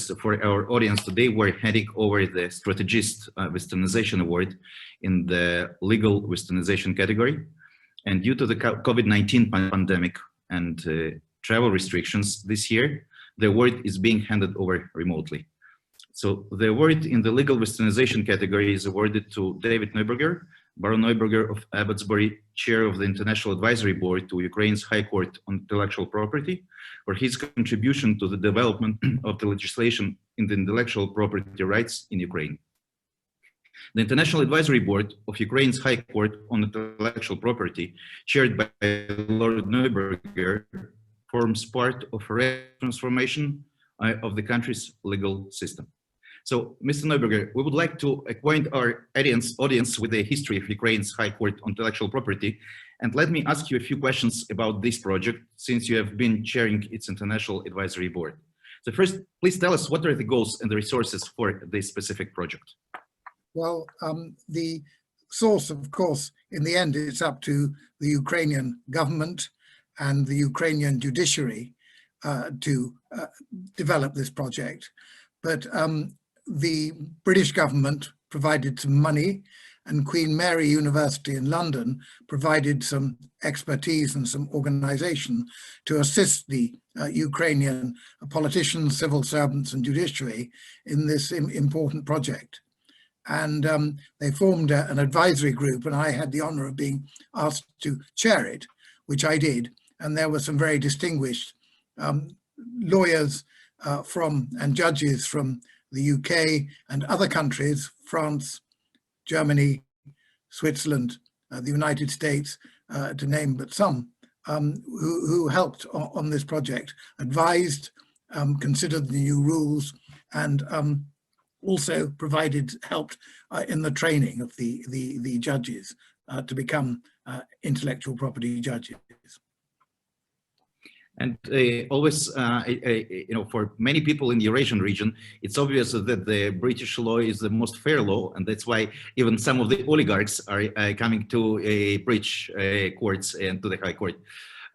winners for our audience today were handing over the StrategEast Westernization Award in the Legal Westernization category. And due to the COVID-19 pandemic and travel restrictions this year, the award is being handed over remotely. So the award in the Legal Westernization category is awarded to David Neuberger, Lord Neuberger of Abbotsbury, Chair of the International Advisory Board to Ukraine's High Court on Intellectual Property, for his contribution to the development of the legislation in the intellectual property rights in Ukraine. The International Advisory Board of Ukraine's High Court on Intellectual Property, chaired by Lord Neuberger, forms part of a transformation of the country's legal system. So, Mr. Neuberger, we would like to acquaint our audience with the history of Ukraine's High Court on Intellectual Property. And let me ask you a few questions about this project, since you have been chairing its International Advisory Board. So first, please tell us what are the goals and the resources for this specific project? Well, the source, of course, in the end, it's up to the Ukrainian government and the Ukrainian judiciary to develop this project. But the British government provided some money, and Queen Mary University in London provided some expertise and some organization to assist the Ukrainian politicians, civil servants and judiciary in this important project. And they formed an advisory group, and I had the honor of being asked to chair it, which I did. And there were some very distinguished lawyers and judges from the UK and other countries, France, Germany, Switzerland, the United States, to name but some, who helped on this project, advised, considered the new rules, and also helped in the training of the judges to become intellectual property judges. And always, for many people in the Eurasian region, it's obvious that the British law is the most fair law, and that's why even some of the oligarchs are coming to British courts and to the High Court.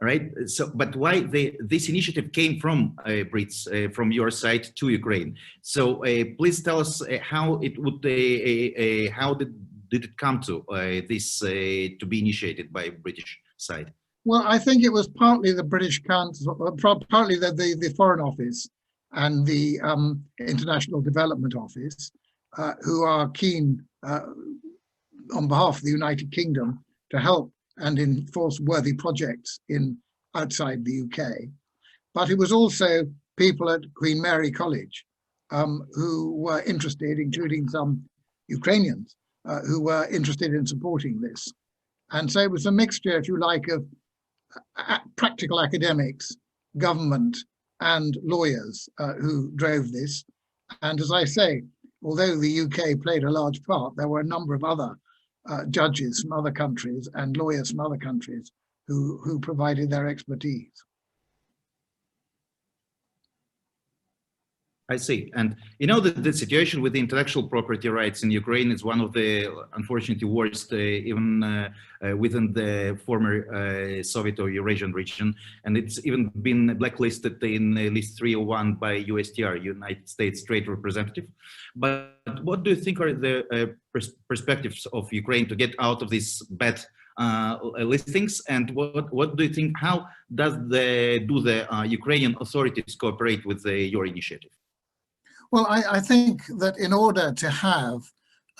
All right. So, but why this initiative came from Brits, from your side to Ukraine? So, please tell us how it would, how did it come to this to be initiated by British side? Well, I think it was partly the British Council, partly the Foreign Office and the International Development Office, who are keen on behalf of the United Kingdom to help and enforce worthy projects outside the UK. But it was also people at Queen Mary College who were interested, including some Ukrainians who were interested in supporting this. And so it was a mixture, if you like, of practical academics, government and lawyers who drove this. And as I say, although the UK played a large part, there were a number of other judges from other countries and lawyers from other countries who provided their expertise. I see. And you know that the situation with the intellectual property rights in Ukraine is one of the unfortunately worst, even within the former Soviet or Eurasian region. And it's even been blacklisted in list 301 by USTR, United States Trade Representative. But what do you think are the perspectives of Ukraine to get out of these bad listings? And what do you think, how does the Ukrainian authorities cooperate with your initiative? Well, I think that in order to have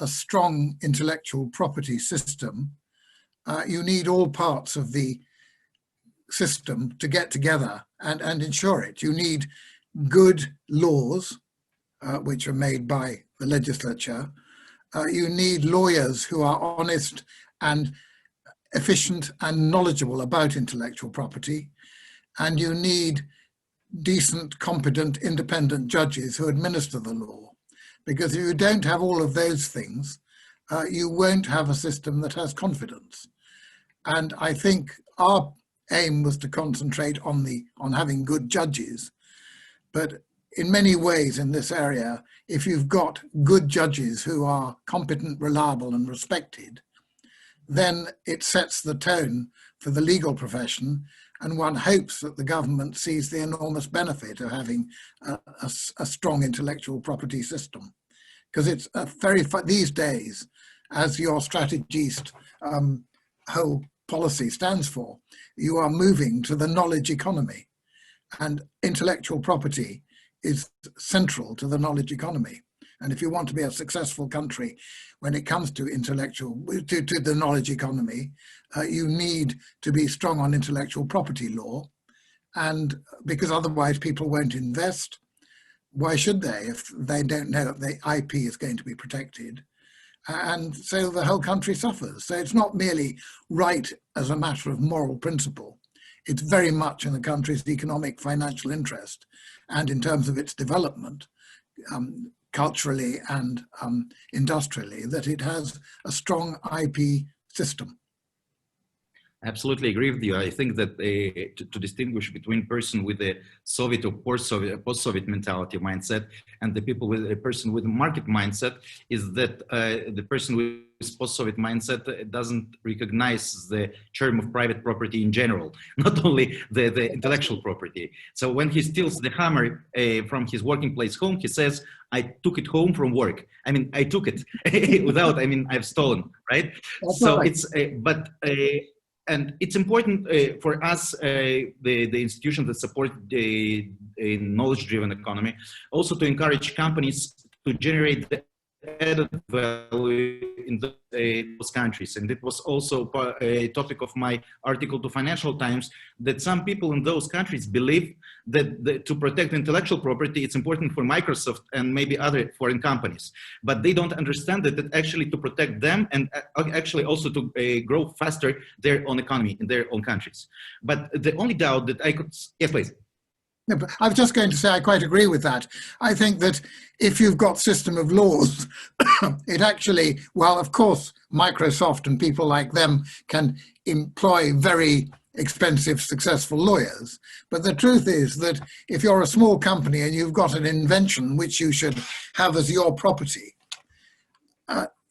a strong intellectual property system, you need all parts of the system to get together and ensure it. You need good laws, which are made by the legislature. You need lawyers who are honest and efficient and knowledgeable about intellectual property. And you need decent, competent, independent judges who administer the law. Because if you don't have all of those things, you won't have a system that has confidence. And I think our aim was to concentrate on having good judges. But in many ways in this area, if you've got good judges who are competent, reliable and respected, then it sets the tone for the legal profession, and one hopes that the government sees the enormous benefit of having a strong intellectual property system. Because it's these days, as your StrategEast whole policy stands for, you are moving to the knowledge economy, and intellectual property is central to the knowledge economy. And if you want to be a successful country when it comes to to the knowledge economy, you need to be strong on intellectual property law. And because otherwise people won't invest. Why should they if they don't know that the IP is going to be protected? And so the whole country suffers. So it's not merely right as a matter of moral principle. It's very much in the country's economic, financial interest, and in terms of its development, culturally and industrially, that it has a strong IP system. Absolutely agree with you. I think that to distinguish between person with a Soviet or post-Soviet mentality mindset and the people with a person with a market mindset is that the person with post-Soviet mindset doesn't recognize the term of private property in general, not only the intellectual property. So when he steals the hammer from his working place home, he says, I took it home from work. I mean, I took it without, I mean, I've stolen, right? That's so right. It's, and it's important for us, the institutions that support a knowledge-driven economy, also to encourage companies to generate the added value in those countries. And it was also a topic of my article to Financial Times, that some people in those countries believe that to protect intellectual property, it's important for Microsoft and maybe other foreign companies. But they don't understand that actually to protect them and actually also to grow faster their own economy in their own countries. But the only doubt that I could, yes, please. No, but I was just going to say I quite agree with that. I think that if you've got system of laws, it actually, well, of course, Microsoft and people like them can employ very expensive, successful lawyers. But the truth is that if you're a small company and you've got an invention which you should have as your property,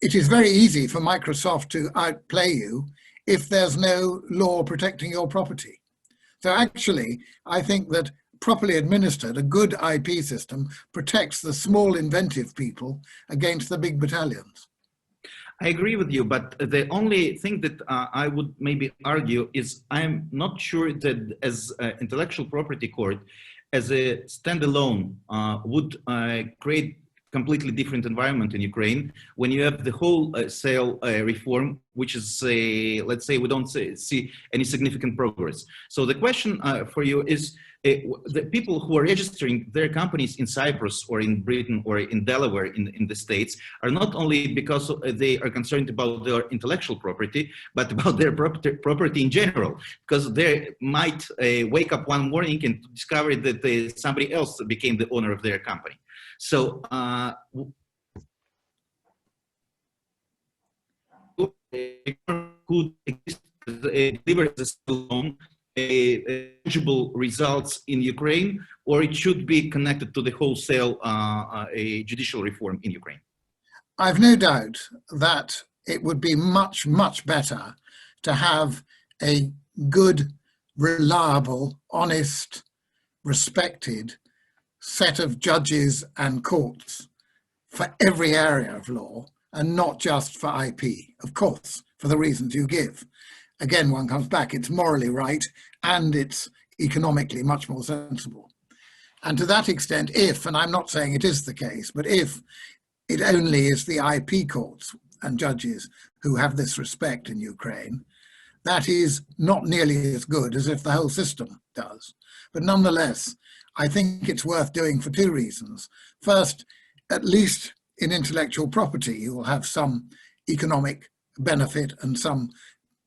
it is very easy for Microsoft to outplay you if there's no law protecting your property. So actually, I think that properly administered, a good IP system protects the small inventive people against the big battalions. I agree with you, but the only thing that I would maybe argue is I'm not sure that as an intellectual property court, as a standalone, would create completely different environment in Ukraine when you have the wholesale reform, which is, let's say, we don't see any significant progress. So the question for you is, the people who are registering their companies in Cyprus or in Britain or in Delaware in the States are not only because they are concerned about their intellectual property, but about their property in general, because they might wake up one morning and discover that somebody else became the owner of their company. So could deliver this alone tangible results in Ukraine, or it should be connected to the wholesale judicial reform in Ukraine? I've no doubt that it would be much, much better to have a good, reliable, honest, respected set of judges and courts for every area of law, and not just for IP, of course, for the reasons you give. Again, one comes back, it's morally right and it's economically much more sensible. And to that extent, if, and I'm not saying it is the case, but if it only is the IP courts and judges who have this respect in Ukraine, that is not nearly as good as if the whole system does. But nonetheless, I think it's worth doing for two reasons. First, at least in intellectual property, you will have some economic benefit and some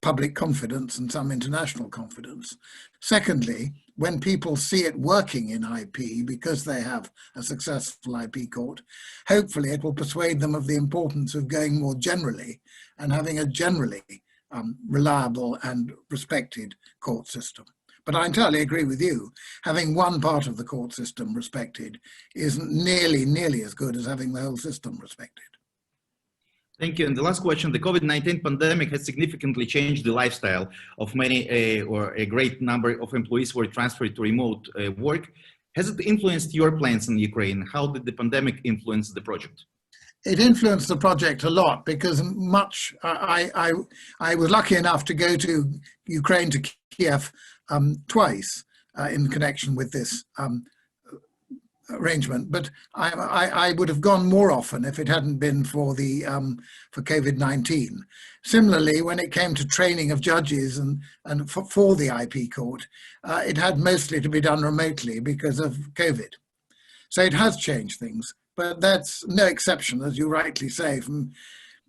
public confidence and some international confidence. Secondly, when people see it working in IP because they have a successful IP court, hopefully it will persuade them of the importance of going more generally and having a generally reliable and respected court system. But I entirely agree with you. Having one part of the court system respected isn't nearly as good as having the whole system respected. Thank you. And the last question, the COVID-19 pandemic has significantly changed the lifestyle of many or a great number of employees who were transferred to remote work. Has it influenced your plans in Ukraine? How did the pandemic influence the project? It influenced the project a lot because I was lucky enough to go to Ukraine, to Kiev twice in connection with this arrangement, but I would have gone more often if it hadn't been for the for COVID-19. Similarly, when it came to training of judges and for the IP court, it had mostly to be done remotely because of COVID. So it has changed things, but that's no exception, as you rightly say. From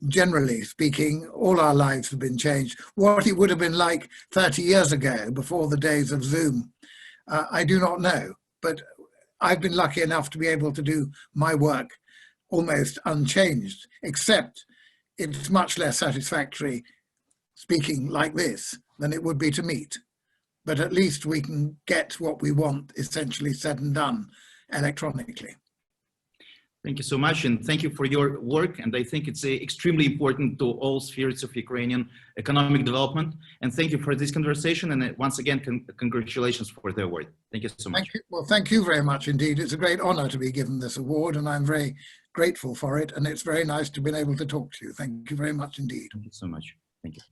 generally speaking, all our lives have been changed. What it would have been like 30 years ago, before the days of Zoom, I do not know, but I've been lucky enough to be able to do my work almost unchanged, except it's much less satisfactory speaking like this than it would be to meet. But at least we can get what we want essentially said and done electronically. Thank you so much, and thank you for your work. And I think it's extremely important to all spheres of Ukrainian economic development. And thank you for this conversation. And once again, congratulations for the award. Thank you so much. Thank you. Well, thank you very much indeed. It's a great honor to be given this award, and I'm very grateful for it. And it's very nice to be able to talk to you. Thank you very much indeed. Thank you so much. Thank you.